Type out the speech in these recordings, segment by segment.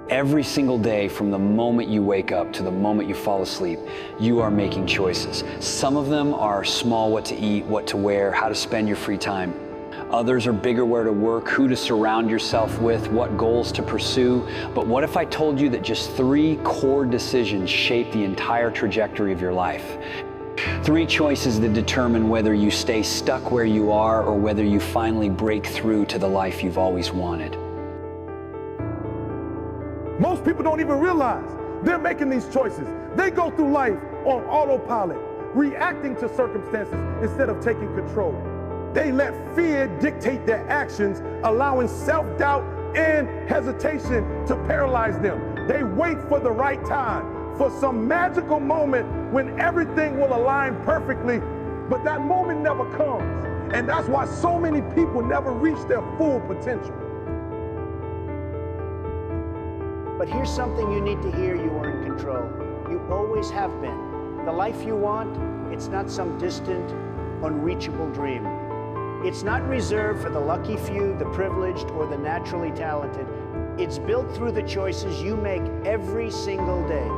Every single day, from the moment you wake up to the moment you fall asleep, you are making choices. Some of them are small: what to eat, what to wear, how to spend your free time. Others are bigger: where to work, who to surround yourself with, what goals to pursue. But what if I told you that just 3 core decisions shape the entire trajectory of your life? 3 choices that determine whether you stay stuck where you are or whether you finally break through to the life you've always wanted. Most people don't even realize they're making these choices. They go through life on autopilot, reacting to circumstances instead of taking control. They let fear dictate their actions, allowing self-doubt and hesitation to paralyze them. They wait for the right time, for some magical moment when everything will align perfectly, but that moment never comes. And that's why so many people never reach their full potential. But here's something you need to hear: you are in control. You always have been. The life you want, it's not some distant, unreachable dream. It's not reserved for the lucky few, the privileged, or the naturally talented. It's built through the choices you make every single day.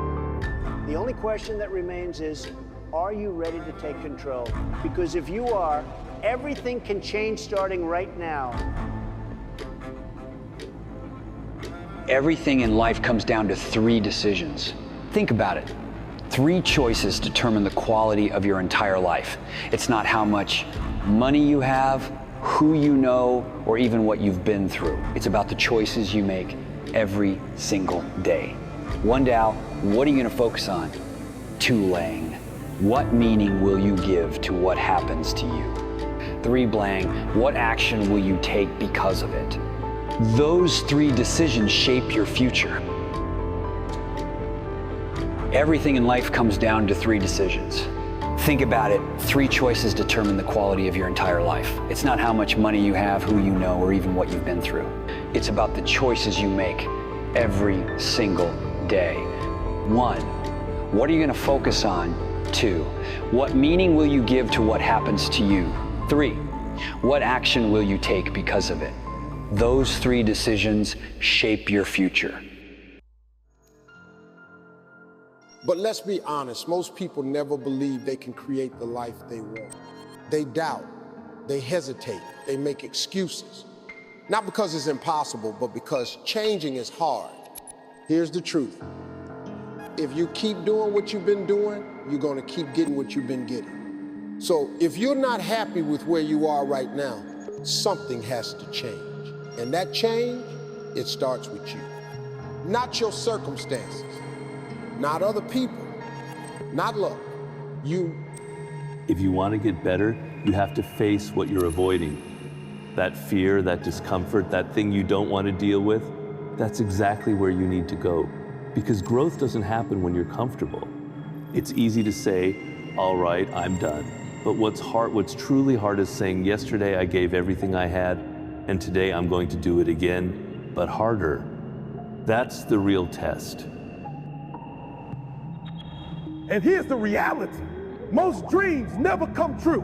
The only question that remains is, are you ready to take control? Because if you are, everything can change starting right now. Everything in life comes down to 3 decisions. Think about it. 3 choices determine the quality of your entire life. It's not how much money you have, who you know, or even what you've been through. It's about the choices you make every single day. 1 Dow, what are you going to focus on? 2 Lang, what meaning will you give to what happens to you? 3 Blang, what action will you take because of it? Those 3 decisions shape your future. Everything in life comes down to 3 decisions. Think about it. 3 choices determine the quality of your entire life. It's not how much money you have, who you know, or even what you've been through. It's about the choices you make every single day. 1, what are you going to focus on? 2, what meaning will you give to what happens to you? 3, what action will you take because of it? Those 3 decisions shape your future. But let's be honest, most people never believe they can create the life they want. They doubt, they hesitate, they make excuses. Not because it's impossible, but because changing is hard. Here's the truth. If you keep doing what you've been doing, you're gonna keep getting what you've been getting. So if you're not happy with where you are right now, something has to change. And that change, it starts with you. Not your circumstances, not other people, not luck, you. If you want to get better, you have to face what you're avoiding. That fear, that discomfort, that thing you don't want to deal with, that's exactly where you need to go. Because growth doesn't happen when you're comfortable. It's easy to say, all right, I'm done. But what's truly hard is saying, yesterday I gave everything I had, and today I'm going to do it again, but harder. That's the real test. And here's the reality. Most dreams never come true.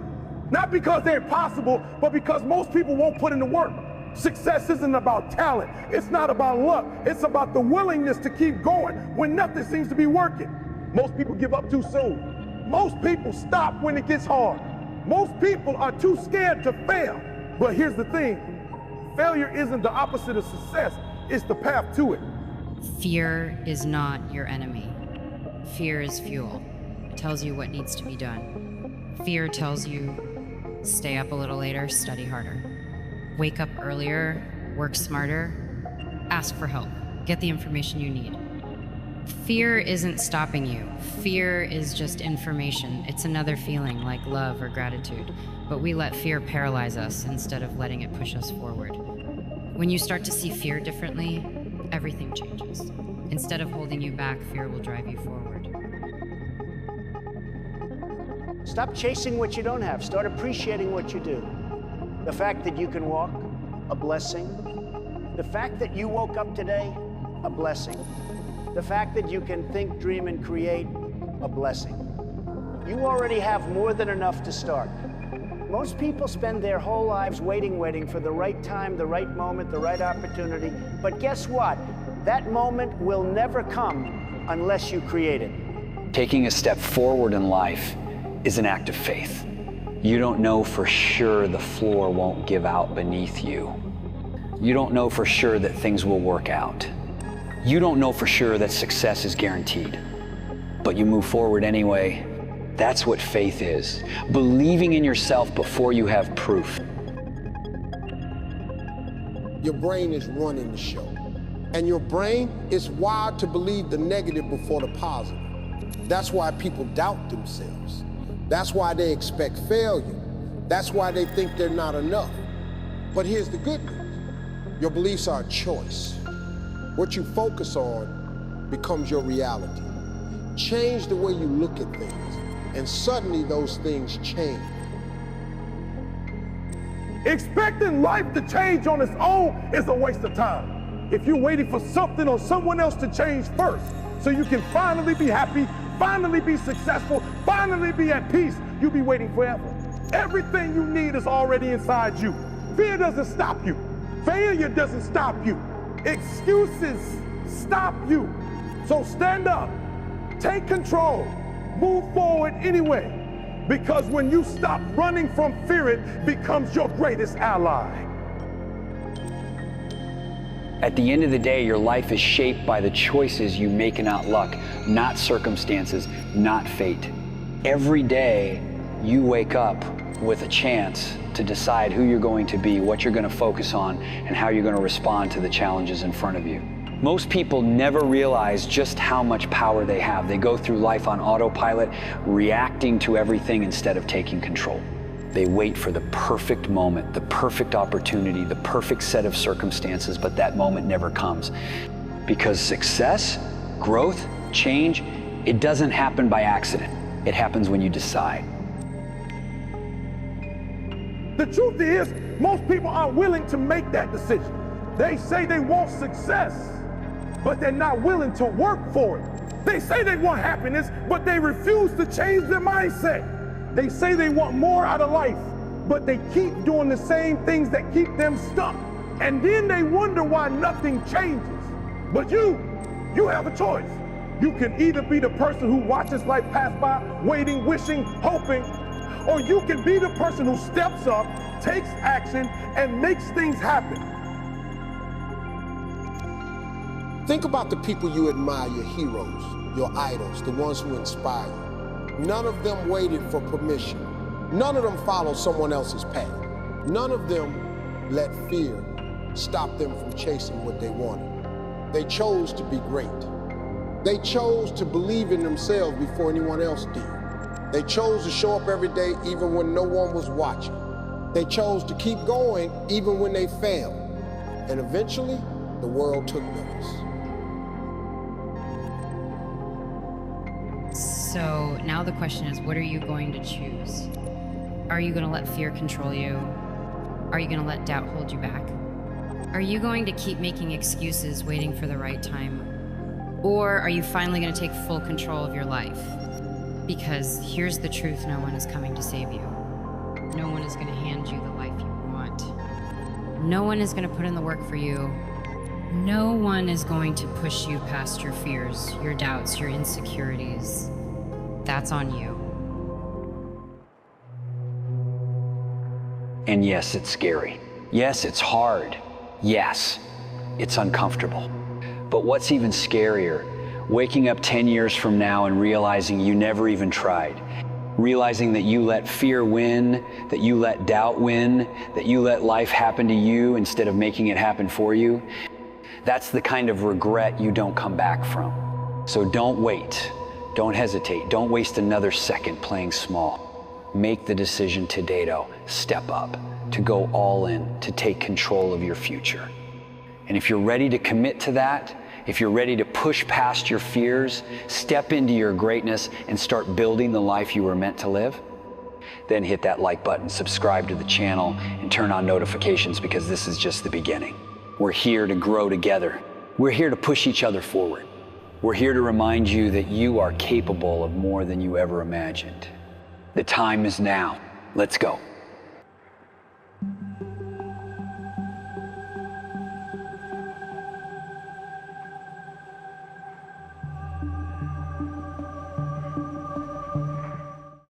Not because they're impossible, but because most people won't put in the work. Success isn't about talent. It's not about luck. It's about the willingness to keep going when nothing seems to be working. Most people give up too soon. Most people stop when it gets hard. Most people are too scared to fail. But here's the thing. Failure isn't the opposite of success. It's the path to it. Fear is not your enemy. Fear is fuel. It tells you what needs to be done. Fear tells you, stay up a little later, study harder. Wake up earlier, work smarter, ask for help, get the information you need. Fear isn't stopping you. Fear is just information. It's another feeling like love or gratitude. But we let fear paralyze us instead of letting it push us forward. When you start to see fear differently, everything changes. Instead of holding you back, fear will drive you forward. Stop chasing what you don't have. Start appreciating what you do. The fact that you can walk, a blessing. The fact that you woke up today, a blessing. The fact that you can think, dream, and create, a blessing. You already have more than enough to start. Most people spend their whole lives waiting for the right time, the right moment, the right opportunity. But guess what? That moment will never come unless you create it. Taking a step forward in life is an act of faith. You don't know for sure the floor won't give out beneath you. You don't know for sure that things will work out. You don't know for sure that success is guaranteed. But you move forward anyway. That's what faith is. Believing in yourself before you have proof. Your brain is running the show. And your brain is wired to believe the negative before the positive. That's why people doubt themselves. That's why they expect failure. That's why they think they're not enough. But here's the good news. Your beliefs are a choice. What you focus on becomes your reality. Change the way you look at things, and suddenly those things change. Expecting life to change on its own is a waste of time. If you're waiting for something or someone else to change first, so you can finally be happy, finally be successful, finally be at peace, you'll be waiting forever. Everything you need is already inside you. Fear doesn't stop you. Failure doesn't stop you. Excuses stop you. So stand up, take control, move forward anyway. Because when you stop running from fear, it becomes your greatest ally. At the end of the day, your life is shaped by the choices you make and not luck, not circumstances, not fate. Every day, you wake up with a chance to decide who you're going to be, what you're going to focus on, and how you're going to respond to the challenges in front of you. Most people never realize just how much power they have. They go through life on autopilot, reacting to everything instead of taking control. They wait for the perfect moment, the perfect opportunity, the perfect set of circumstances, but that moment never comes. Because success, growth, change, it doesn't happen by accident. It happens when you decide. The truth is, most people aren't willing to make that decision. They say they want success, but they're not willing to work for it. They say they want happiness, but they refuse to change their mindset. They say they want more out of life, but they keep doing the same things that keep them stuck. And then they wonder why nothing changes. But you have a choice. You can either be the person who watches life pass by, waiting, wishing, hoping, or you can be the person who steps up, takes action, and makes things happen. Think about the people you admire, your heroes, your idols, the ones who inspire you. None of them waited for permission. None of them followed someone else's path. None of them let fear stop them from chasing what they wanted. They chose to be great. They chose to believe in themselves before anyone else did. They chose to show up every day even when no one was watching. They chose to keep going even when they failed. And eventually, the world took notice. So now the question is, what are you going to choose? Are you going to let fear control you? Are you going to let doubt hold you back? Are you going to keep making excuses waiting for the right time? Or are you finally going to take full control of your life? Because here's the truth, no one is coming to save you. No one is going to hand you the life you want. No one is going to put in the work for you. No one is going to push you past your fears, your doubts, your insecurities. That's on you. And yes, it's scary. Yes, it's hard. Yes, it's uncomfortable. But what's even scarier, waking up 10 years from now and realizing you never even tried. Realizing that you let fear win, that you let doubt win, that you let life happen to you instead of making it happen for you. That's the kind of regret you don't come back from. So don't wait. Don't hesitate. Don't waste another second playing small. Make the decision today to step up, to go all in, to take control of your future. And if you're ready to commit to that, if you're ready to push past your fears, step into your greatness, and start building the life you were meant to live, then hit that like button, subscribe to the channel, and turn on notifications, because this is just the beginning. We're here to grow together. We're here to push each other forward. We're here to remind you that you are capable of more than you ever imagined. The time is now. Let's go.